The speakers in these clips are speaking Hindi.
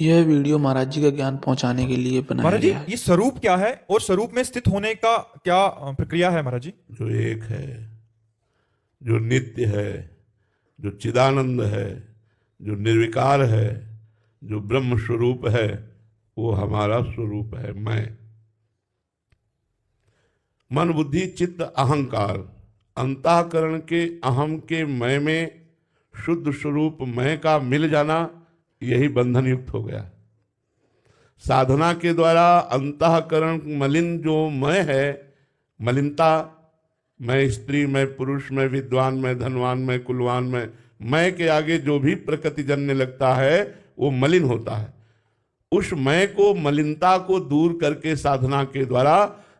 यह वीडियो महाराज जी का ज्ञान पहुंचाने के लिए बनाया महाराज जी, गया है। ये स्वरूप क्या है और स्वरूप में स्थित होने का क्या प्रक्रिया है महाराज जी? जो एक है, जो नित्य है, जो चिदानंद है, जो निर्विकार है, जो ब्रह्म स्वरूप है, वो हमारा स्वरूप है। मैं, मन बुद्धि चित्त अहंकार, अंतःकरण के अहम के मैं में शुद्ध स्वरूप मैं का मिल जाना, यही बंधन युक्त हो गया। साधना के द्वारा अंतःकरण मलिन जो मैं है, मलिनता, मैं स्त्री, मैं पुरुष, मैं विद्वान, मैं धनवान, मैं कुलवान, मैं के आगे जो भी प्रकृति जन्य लगता है वो मलिन होता है। उस मैं को, मलिनता को दूर करके साधना के द्वारा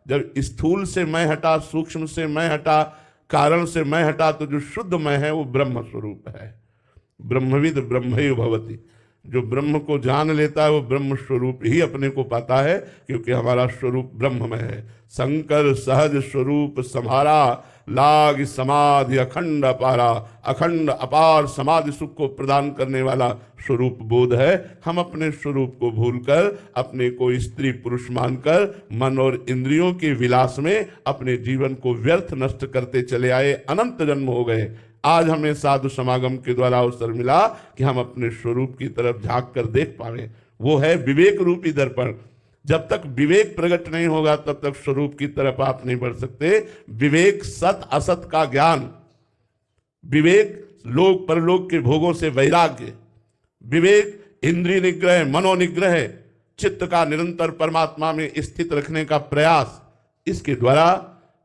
जब स्थूल से मैं हटा, सूक्ष्म से मैं हटा, कारण से मैं हटा, तो जो शुद्ध मैं है वो ब्रह्म स्वरूप है। ब्रह्मविद ब्रह्मैव भवति, जो ब्रह्म को जान लेता है वो ब्रह्म स्वरूप ही अपने को पाता है, क्योंकि हमारा स्वरूप ब्रह्म में है। शंकर सहज स्वरूप सम्हारा, लाग समाधि अखंड अपारा, अखंड अपार समाधि सुख को प्रदान करने वाला स्वरूप बोध है। हम अपने स्वरूप को भूलकर अपने को स्त्री पुरुष मानकर मन और इंद्रियों के विलास में अपने जीवन को व्यर्थ नष्ट करते चले आए, अनंत जन्म हो गए। आज हमें साधु समागम के द्वारा अवसर मिला कि हम अपने स्वरूप की तरफ झांक कर देख पाए। वो है विवेक रूपी दर्पण। जब तक विवेक प्रकट नहीं होगा तब तक स्वरूप की तरफ आप नहीं बढ़ सकते। विवेक सत असत का ज्ञान, विवेक लोक परलोक के भोगों से वैराग्य, विवेक इंद्रिय निग्रह, मनोनिग्रह, चित्त का निरंतर परमात्मा में स्थित रखने का प्रयास। इसके द्वारा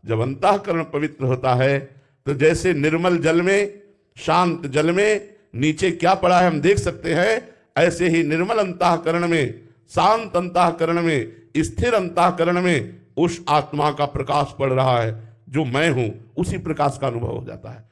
जब अंतःकरण पवित्र होता है तो जैसे निर्मल जल में, शांत जल में नीचे क्या पड़ा है हम देख सकते हैं, ऐसे ही निर्मल अंतःकरण में, शांत अंतःकरण में, स्थिर अंतःकरण में उस आत्मा का प्रकाश पड़ रहा है जो मैं हूं, उसी प्रकाश का अनुभव हो जाता है।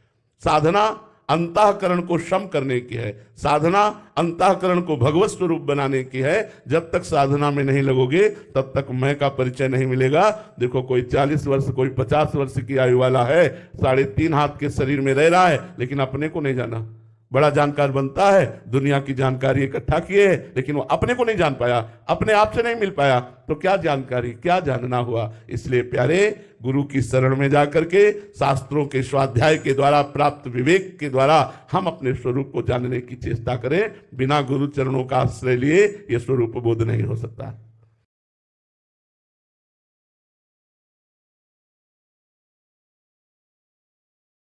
साधना अंतःकरण को शम करने की है, साधना अंतःकरण को भगवत स्वरूप बनाने की है। जब तक साधना में नहीं लगोगे तब तक मैं का परिचय नहीं मिलेगा। देखो, कोई 40 वर्ष, कोई 50 वर्ष की आयु वाला है, 3.5 हाथ के शरीर में रह रहा है, लेकिन अपने को नहीं जाना। बड़ा जानकार बनता है, दुनिया की जानकारी इकट्ठा किए है, लेकिन वो अपने को नहीं जान पाया, अपने आप से नहीं मिल पाया, तो क्या जानकारी, क्या जानना हुआ। इसलिए प्यारे, गुरु की शरण में जाकर के शास्त्रों के स्वाध्याय के द्वारा प्राप्त विवेक के द्वारा हम अपने स्वरूप को जानने की चेष्टा करें। बिना गुरु चरणों का आश्रय लिए यह स्वरूप बोध नहीं हो सकता।